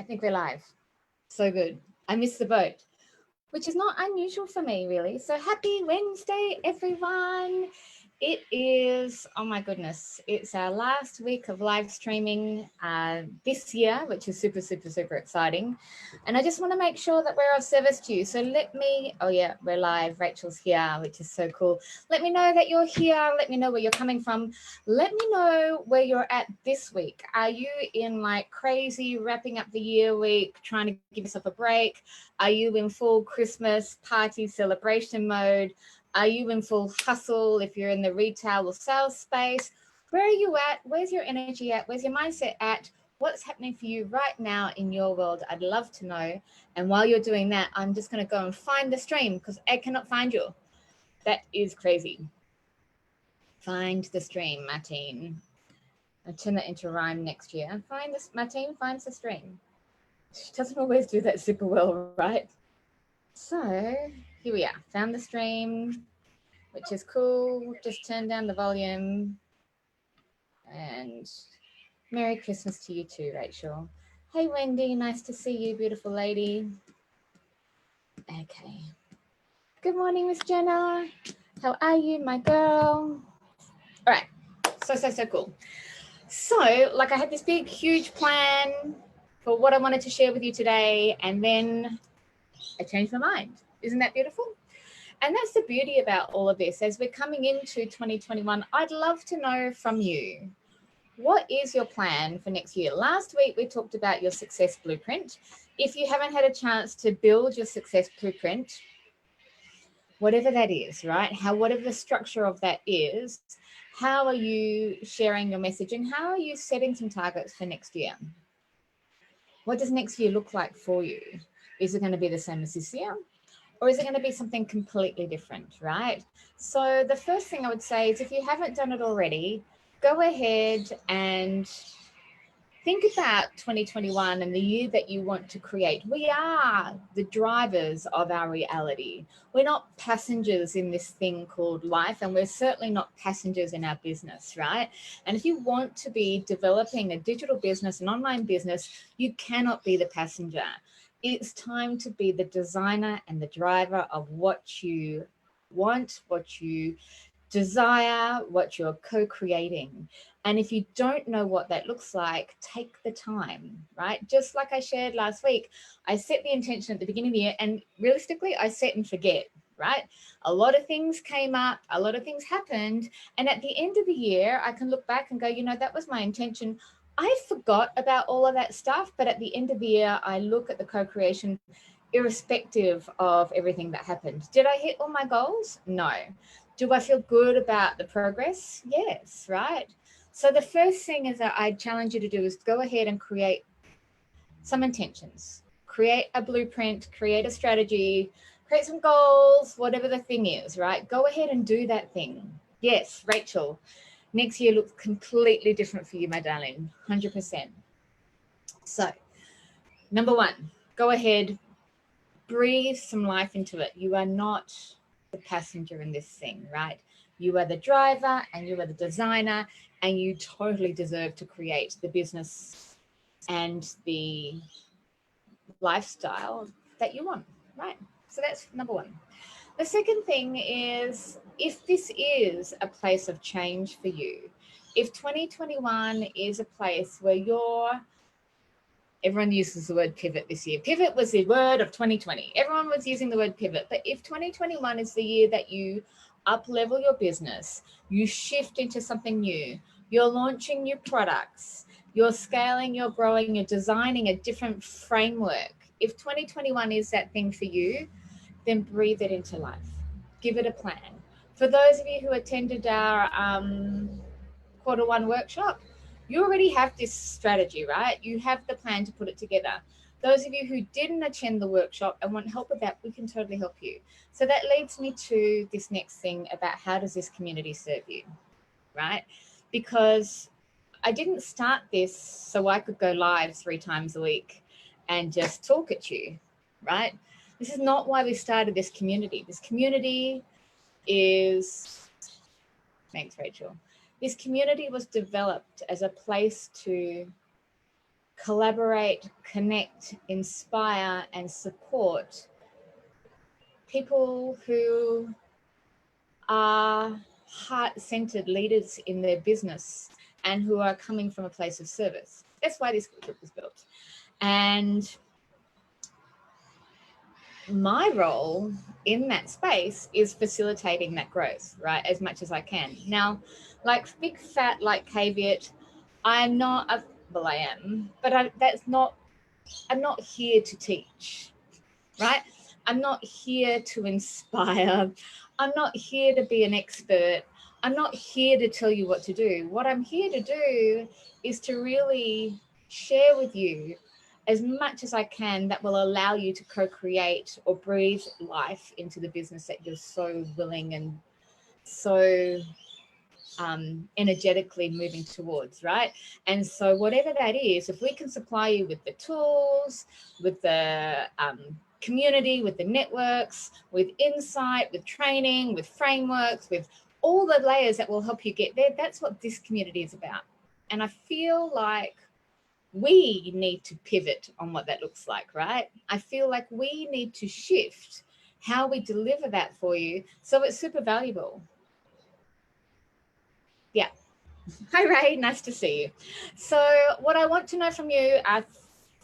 think we're live. So good. I missed the boat, which is not unusual for me, really. So happy Wednesday, everyone. It is, oh my goodness, it's our last week of live streaming this year, which is super, super, super exciting. And I just want to make sure that we're of service to you. So let me, oh yeah, we're live. Rachel's here, which is so cool. Let me know that you're here. Let me know where you're coming from. Let me know where you're at this week. Are you in like crazy wrapping up the year week, trying to give yourself a break? Are you in full Christmas party celebration mode? Are you in full hustle if you're in the retail or sales space? Where are you at? Where's your energy at? Where's your mindset at? What's happening for you right now in your world? I'd love to know. And while you're doing that, I'm just going to go and find the stream because I cannot find you. That is crazy. Find the stream, Martine. I'll turn that into rhyme next year. Find this, Martine finds the stream. She doesn't always do that super well, right? So here we are, found the stream, which is cool. Just turn down the volume. And Merry Christmas to you too, Rachel. Hey, Wendy, nice to see you, beautiful lady. Okay. Good morning, Miss Jenna. How are you, my girl? All right, so cool. So, like I had this big, huge plan for what I wanted to share with you today, and then I changed my mind. Isn't that beautiful? And that's the beauty about all of this. As we're coming into 2021, I'd love to know from you, what is your plan for next year? Last week, we talked about your success blueprint. If you haven't had a chance to build your success blueprint, whatever that is, right? Whatever the structure of that is, how are you sharing your messaging? How are you setting some targets for next year? What does next year look like for you? Is it going to be the same as this year? Or is it going to be something completely different, right? So the first thing I would say is if you haven't done it already, go ahead and think about 2021 and the year that you want to create. We are the drivers of our reality. We're not passengers in this thing called life, and we're certainly not passengers in our business, right? And if you want to be developing a digital business, an online business, you cannot be the passenger. It's time to be the designer and the driver of what you want, what you desire, what you're co-creating. And if you don't know what that looks like, take the time, right? Just like I shared last week, I set the intention at the beginning of the year, and realistically, I set and forget, right? A lot of things came up, a lot of things happened. And at the end of the year, I can look back and go, you know, that was my intention. I forgot about all of that stuff, but at the end of the year, I look at the co-creation irrespective of everything that happened. Did I hit all my goals? No. Do I feel good about the progress? Yes, right? So the first thing is that I challenge you to do is go ahead and create some intentions. Create a blueprint, create a strategy, create some goals, whatever the thing is, right? Go ahead and do that thing. Yes, Rachel, next year looks completely different for you, my darling, 100%. So, number one, go ahead, breathe some life into it. You are not the passenger in this thing, right? You are the driver and you are the designer, and you totally deserve to create the business and the lifestyle that you want, right? So that's number one. The second thing is, if this is a place of change for you, if 2021 is a place where everyone uses the word pivot this year. Pivot was the word of 2020. Everyone was using the word pivot. But if 2021 is the year that you up-level your business, you shift into something new, you're launching new products, you're scaling, you're growing, you're designing a different framework. If 2021 is that thing for you, then breathe it into life. Give it a plan. For those of you who attended our quarter one workshop, you already have this strategy, right? You have the plan to put it together. Those of you who didn't attend the workshop and want help with that, we can totally help you. So that leads me to this next thing about how does this community serve you, right? Because I didn't start this so I could go live 3 times a week and just talk at you, right? This is not why we started this community. This community is, thanks, Rachel. This community was developed as a place to collaborate, connect, inspire, and support people who are heart-centered leaders in their business and who are coming from a place of service. That's why this group was built. And my role in that space is facilitating that growth, right, as much as I can. Now, like big fat like caveat, I'm not a, well, I am, but I'm not here to teach, right? I'm not here to inspire. I'm not here to be an expert. I'm not here to tell you what to do. What I'm here to do is to really share with you as much as I can that will allow you to co-create or breathe life into the business that you're so willing and so energetically moving towards, right? And so whatever that is, if we can supply you with the tools, with the community, with the networks, with insight, with training, with frameworks, with all the layers that will help you get there, that's what this community is about. And I feel like we need to pivot on what that looks like, right? I feel like we need to shift how we deliver that for you so it's super valuable. Yeah. Hi, Ray. Nice to see you. So what I want to know from you are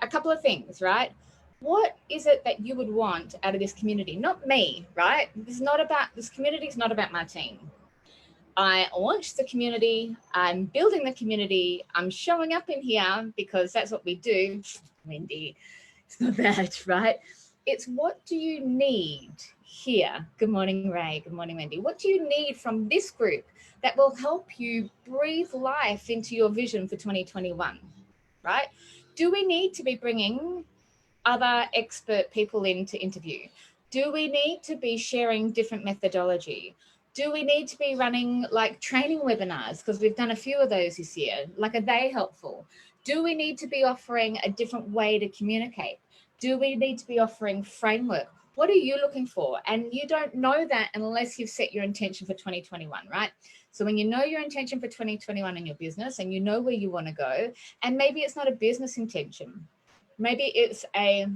a couple of things, right? What is it that you would want out of this community? Not me, right? This community is not about my team. I launched the community. I'm building the community. I'm showing up in here because that's what we do. Wendy, it's not bad, right? It's what do you need here? Good morning, Ray. Good morning, Wendy. What do you need from this group that will help you breathe life into your vision for 2021, right? Do we need to be bringing other expert people in to interview? Do we need to be sharing different methodology? Do we need to be running like training webinars? Because we've done a few of those this year. Like, are they helpful? Do we need to be offering a different way to communicate? Do we need to be offering framework? What are you looking for? And you don't know that unless you've set your intention for 2021, right? So when you know your intention for 2021 in your business and you know where you want to go, and maybe it's not a business intention, maybe it's a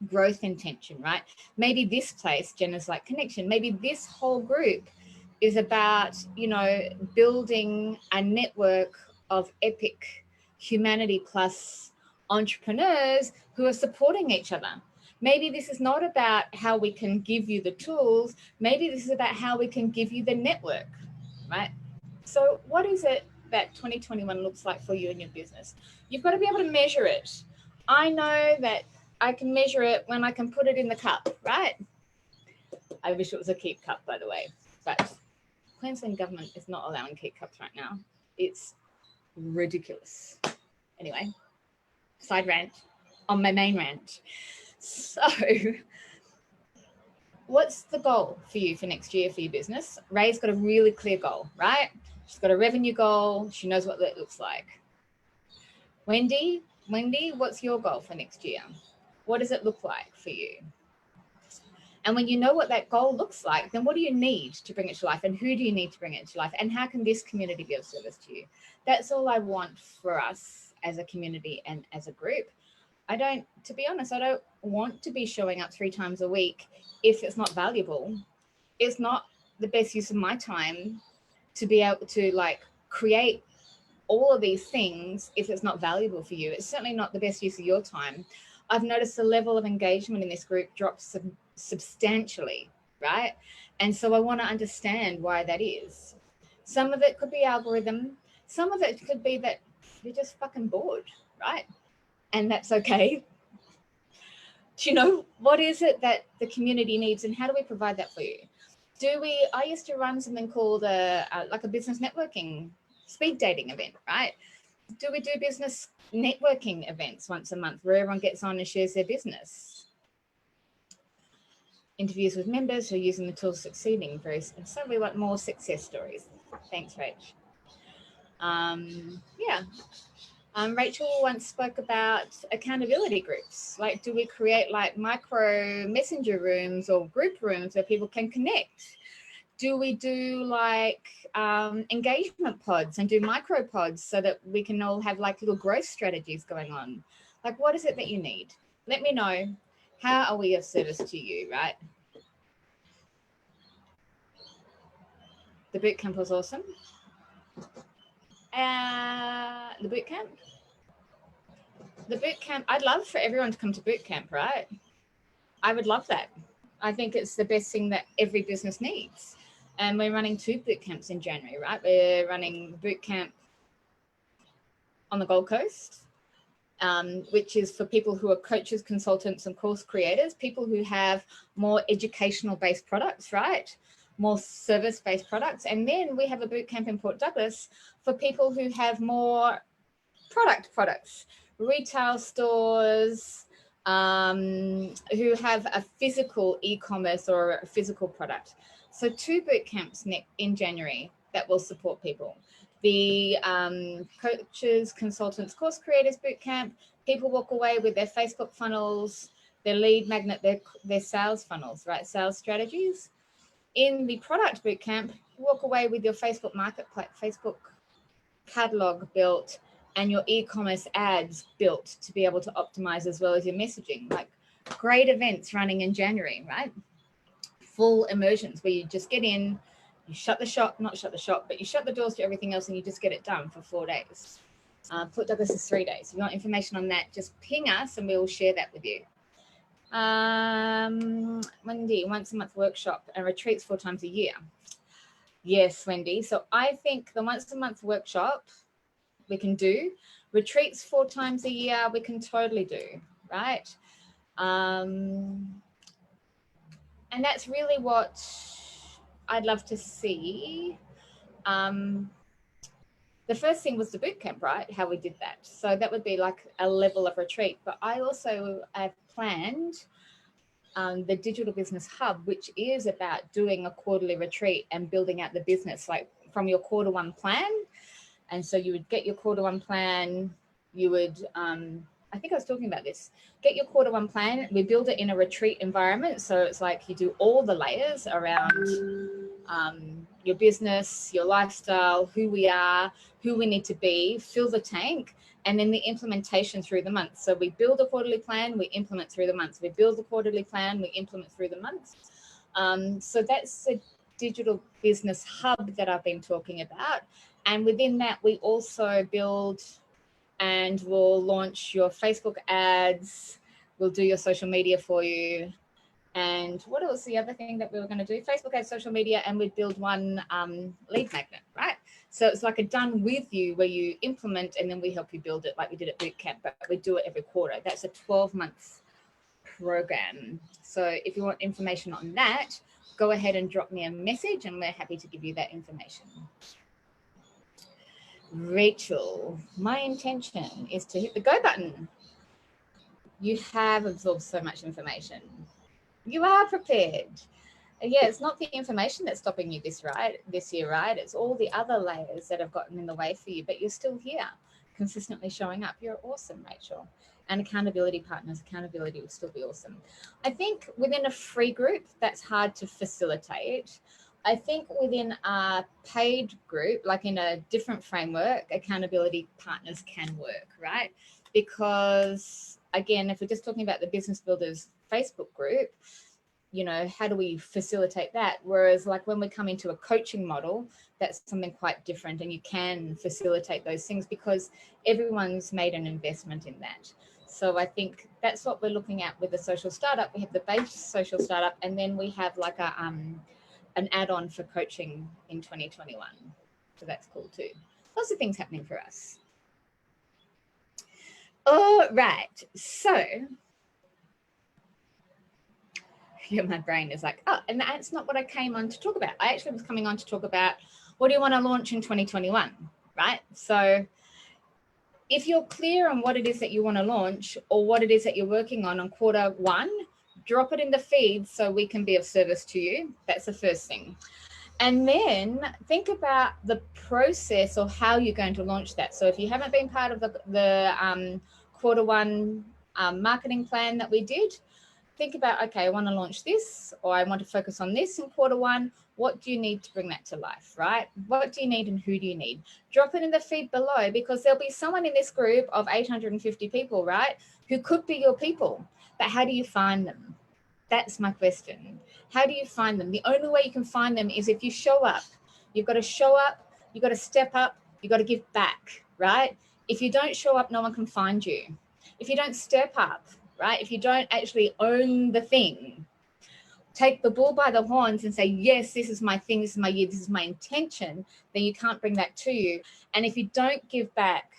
growth intention, right? Maybe this place, Jenna's like connection, maybe this whole group is about, you know, building a network of epic humanity plus entrepreneurs who are supporting each other. Maybe this is not about how we can give you the tools. Maybe this is about how we can give you the network, right? So what is it that 2021 looks like for you in your business? You've got to be able to measure it. I know that I can measure it when I can put it in the cup, right? I wish it was a keep cup, by the way, but Queensland government is not allowing keep cups right now. It's ridiculous. Anyway, side rant on my main rant. So what's the goal for you for next year for your business? Ray's got a really clear goal, right? She's got a revenue goal. She knows what that looks like. Wendy, what's your goal for next year? What does it look like for you? And when you know what that goal looks like, then what do you need to bring it to life? And who do you need to bring it to life? And how can this community be of service to you? That's all I want for us as a community and as a group. To be honest, I don't want to be showing up 3 times a week if it's not valuable. It's not the best use of my time to be able to like create all of these things if it's not valuable for you. It's certainly not the best use of your time. I've noticed the level of engagement in this group drops substantially, right? And so I want to understand why that is. Some of it could be algorithm. Some of it could be that you're just fucking bored, right? And that's okay. Do you know, what is it that the community needs and how do we provide that for you? I used to run something called like a business networking speed dating event, right? Do we do business networking events once a month where everyone gets on and shares their business? Interviews with members who are using the tools succeeding. So we want more success stories. Thanks, Rach. Yeah. Rachel once spoke about accountability groups. Like, do we create like micro messenger rooms or group rooms where people can connect? Do we do like engagement pods and do micro pods so that we can all have like little growth strategies going on? Like, what is it that you need? Let me know. How are we of service to you, right? The bootcamp was awesome. The bootcamp, I'd love for everyone to come to bootcamp, right? I would love that. I think it's the best thing that every business needs. And we're running 2 bootcamps in January, right? We're running bootcamp on the Gold Coast, which is for people who are coaches, consultants, and course creators, people who have more educational-based products, right? More service-based products. And then we have a bootcamp in Port Douglas for people who have more products, retail stores, who have a physical e-commerce or a physical product. So 2 boot camps in January that will support people. The coaches, consultants, course creators boot camp, people walk away with their Facebook funnels, their lead magnet, their sales funnels, right? Sales strategies. In the product boot camp, you walk away with your Facebook marketplace, Facebook catalog built, and your e-commerce ads built to be able to optimize as well as your messaging. Like, great events running in January, right? Full immersions where you just get in, you shut the shop, not shut the shop, but you shut the doors to everything else and you just get it done for 4 days. Port Douglas is 3 days. If you want information on that, just ping us and we will share that with you. Wendy, once a month workshop and retreats 4 times a year. Yes, Wendy. So I think the once a month workshop we can do. Retreats 4 times a year, we can totally do, right? And that's really what I'd love to see. The first thing was the boot camp, right? How we did that. So that would be like a level of retreat. But I also have planned the Digital Business Hub, which is about doing a quarterly retreat and building out the business, like from your quarter 1 plan. And so you would get your quarter 1 plan, you would, I think I was talking about this, get your quarter 1 plan, we build it in a retreat environment. So it's like you do all the layers around your business, your lifestyle, who we are, who we need to be, fill the tank, and then the implementation through the month. So we build a quarterly plan, we implement through the months. We build a quarterly plan, we implement through the months. So that's a Digital Business Hub that I've been talking about. And within that, we also build and we'll launch your Facebook ads. We'll do your social media for you. And what was the other thing that we were going to do? Facebook ads, social media, and we'd build one lead magnet, right? So it's like a done with you where you implement and then we help you build it like we did at Bootcamp, but we do it every quarter. That's a 12-month program. So if you want information on that, go ahead and drop me a message and we're happy to give you that information. Rachel, my intention is to hit the go button. You have absorbed so much information. You are prepared. Yeah, it's not the information that's stopping you this year, right? It's all the other layers that have gotten in the way for you, but you're still here, consistently showing up. You're awesome, Rachel. And accountability partners, accountability will still be awesome. I think within a free group, that's hard to facilitate. I think within a paid group, like in a different framework, accountability partners can work, right? Because again, if we're just talking about the Business Builders Facebook group, you know, how do we facilitate that? Whereas like when we come into a coaching model, that's something quite different and you can facilitate those things because everyone's made an investment in that. So I think that's what we're looking at with the social startup. We have the base social startup and then we have like a an add-on for coaching in 2021. So that's cool too. Lots of things happening for us. All right, so yeah, my brain is like, oh, and that's not what I came on to talk about. I actually was coming on to talk about what do you want to launch in 2021, right? So if you're clear on what it is that you want to launch or what it is that you're working on quarter 1, drop it in the feed so we can be of service to you. That's the first thing. And then think about the process or how you're going to launch that. So if you haven't been part of the quarter 1 marketing plan that we did, think about, okay, I want to launch this or I want to focus on this in quarter 1. What do you need to bring that to life, right? What do you need and who do you need? Drop it in the feed below, because there'll be someone in this group of 850 people, right, who could be your people. But how do you find them? That's my question. How do you find them? The only way you can find them is if you show up. You've got to show up, you've got to step up, you've got to give back, right? If you don't show up, no one can find you. If you don't step up, right? If you don't actually own the thing, take the bull by the horns and say, yes, this is my thing, this is my year, this is my intention, then you can't bring that to you. And if you don't give back,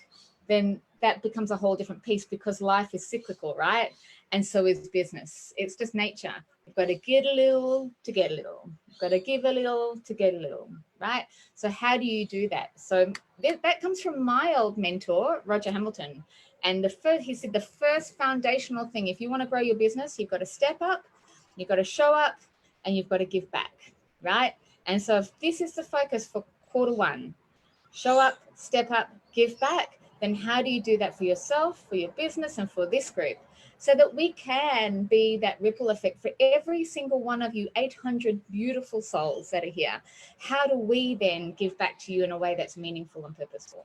then that becomes a whole different piece, because life is cyclical, right? And so is business. It's just nature. You've got to get a little to get a little. You've got to give a little to get a little, right? So how do you do that? So that comes from my old mentor, Roger Hamilton. And he said the first foundational thing, if you want to grow your business, you've got to step up, you've got to show up, and you've got to give back, right? And so if this is the focus for quarter one, show up, step up, give back, then how do you do that for yourself, for your business, and for this group? So that we can be that ripple effect for every single one of you 800 beautiful souls that are here. How do we then give back to you in a way that's meaningful and purposeful?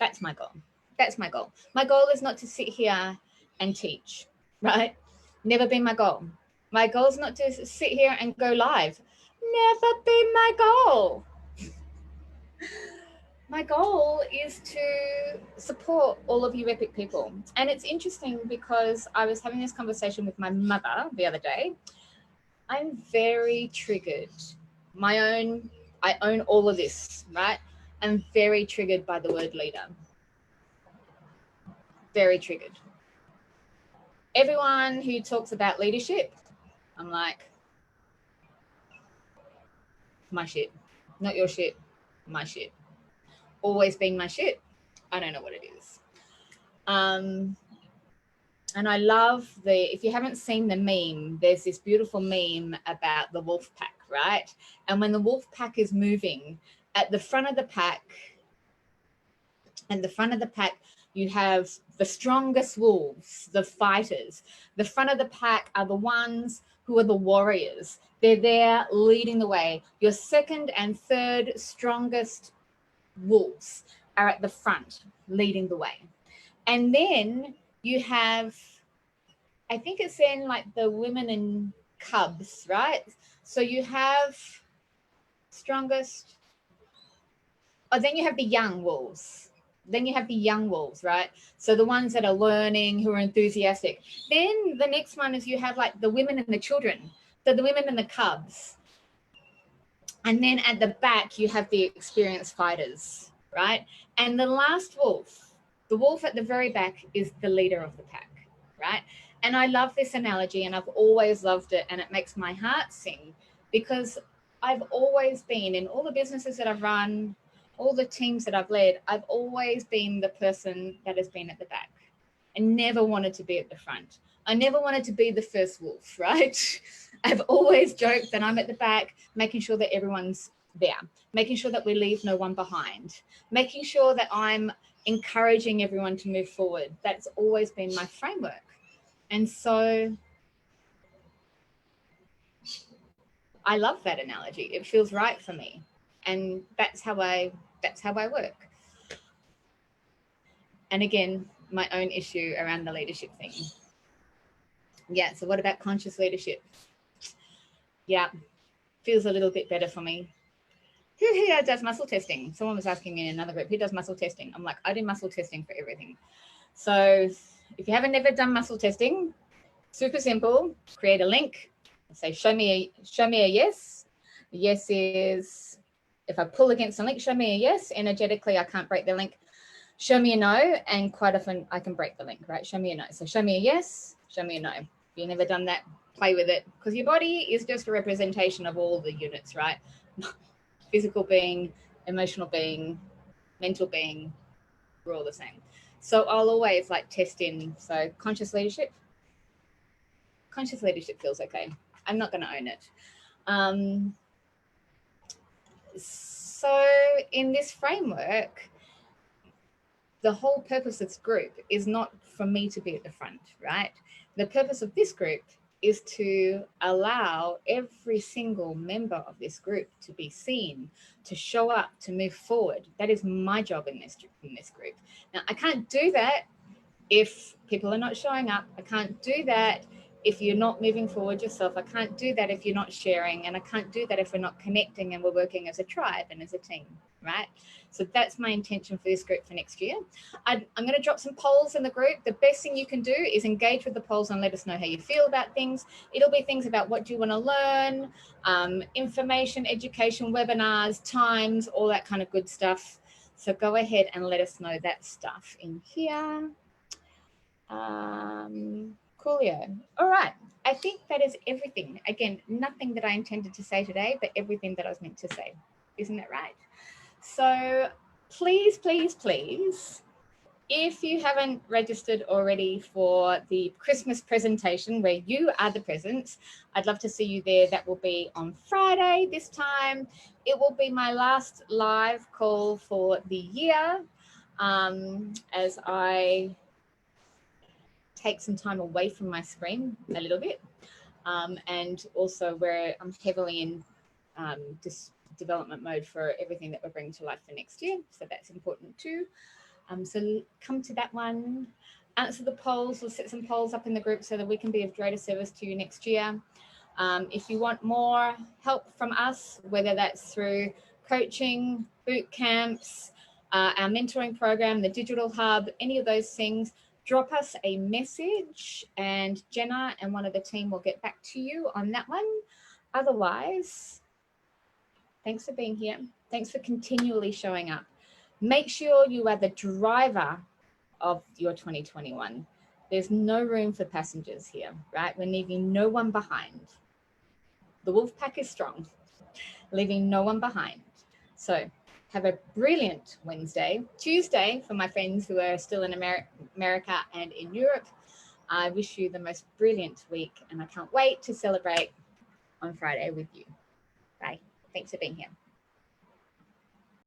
That's my goal. That's my goal. My goal is not to sit here and teach, right? Never been my goal. My goal is not to sit here and go live. Never been my goal. My goal is to support all of you epic people. And it's interesting because I was having this conversation with my mother the other day. I'm very triggered. I own all of this, right? I'm very triggered by the word leader. Very triggered. Everyone who talks about leadership, I'm like, my shit. Not your shit, my shit. Always been my shit. I don't know what it is. And I love if you haven't seen the meme, there's this beautiful meme about the wolf pack, right? And when the wolf pack is moving, at the front of the pack, you have the strongest wolves, the fighters. The front of the pack are the ones who are the warriors. They're there leading the way. Your second and third strongest wolves are at the front leading the way. And then you have, I think it's in like the women and cubs, right? So you have strongest, then you have the young wolves. Right? So the ones that are learning, who are enthusiastic. Then the next one is you have like the women and the children. So the women and the cubs. And then at the back, you have the experienced fighters, right? And the last wolf, the wolf at the very back, is the leader of the pack, right? And I love this analogy, and I've always loved it, and it makes my heart sing, because I've always been, in all the businesses that I've run, all the teams that I've led, I've always been the person that has been at the back and never wanted to be at the front. I never wanted to be the first wolf, right? I've always joked that I'm at the back, making sure that everyone's there, making sure that we leave no one behind, making sure that I'm encouraging everyone to move forward. That's always been my framework. And so I love that analogy. It feels right for me. And that's how I work. And again, my own issue around the leadership thing. Yeah, so what about conscious leadership? Yeah, feels a little bit better for me. Who here does muscle testing? Someone was asking me in another group, who does muscle testing? I'm like, I do muscle testing for everything. So if you haven't ever done muscle testing, super simple, create a link, say, show me a yes. Yes is, if I pull against the link, show me a yes. Energetically, I can't break the link. Show me a no, and quite often I can break the link, right? Show me a no. So show me a yes, show me a no. If you've never done that, play with it, because your body is just a representation of all the units, right? Physical being, emotional being, mental being, we're all the same. So I'll always like test in. So conscious leadership feels okay. I'm not going to own it. So in this framework, the whole purpose of this group is not for me to be at the front, right? The purpose of this group is to allow every single member of this group to be seen, to show up, to move forward. That is my job in this group. Now, I can't do that if people are not showing up. I can't do that if you're not moving forward yourself. I can't do that if you're not sharing, and I can't do that if we're not connecting and we're working as a tribe and as a team, right? So that's my intention for this group for next year. I'm going to drop some polls in the group. The best thing you can do is engage with the polls and let us know how you feel about things. It'll be things about what do you want to learn, information, education, webinars, times, all that kind of good stuff. So go ahead and let us know that stuff in here. Coolio. All right. I think that is everything. Again, nothing that I intended to say today, but everything that I was meant to say. Isn't that right? So please, please, please, if you haven't registered already for the Christmas presentation where you are the presents, I'd love to see you there. That will be on Friday this time. It will be my last live call for the year, as I take some time away from my screen a little bit, and also where I'm heavily in development mode for everything that we're bringing to life for next year. So that's important too. So come to that one, answer the polls. We'll set some polls up in the group so that we can be of greater service to you next year. If you want more help from us, whether that's through coaching, boot camps, our mentoring program, the digital hub, any of those things, drop us a message and Jenna and one of the team will get back to you on that one. Otherwise, thanks for being here. Thanks for continually showing up. Make sure you are the driver of your 2021. There's no room for passengers here, right? We're leaving no one behind. The wolf pack is strong, leaving no one behind. So have a brilliant Wednesday. Tuesday, for my friends who are still in America and in Europe, I wish you the most brilliant week, and I can't wait to celebrate on Friday with you. Bye. Thanks for being here.